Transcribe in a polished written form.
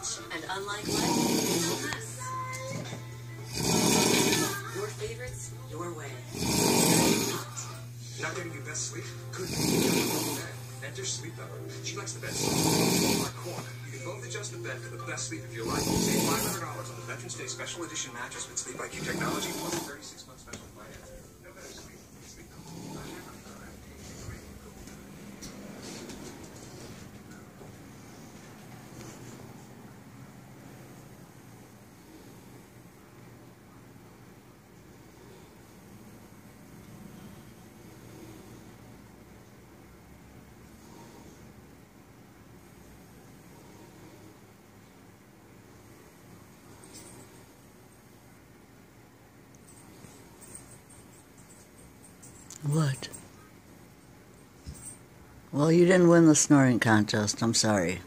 And unlike life, it's a mess. Your favorites, your way. Not getting your best sleep? Good. Enter Sleep Number. She likes the bed so like corn. You can both adjust the bed for the best sleep if you like. Save $500 on the Veterans Day Special Edition mattress with Sleep IQ technology plus 36-month special finance. No better sleep. Sleep Number. What? Well, you didn't win the snoring contest. I'm sorry.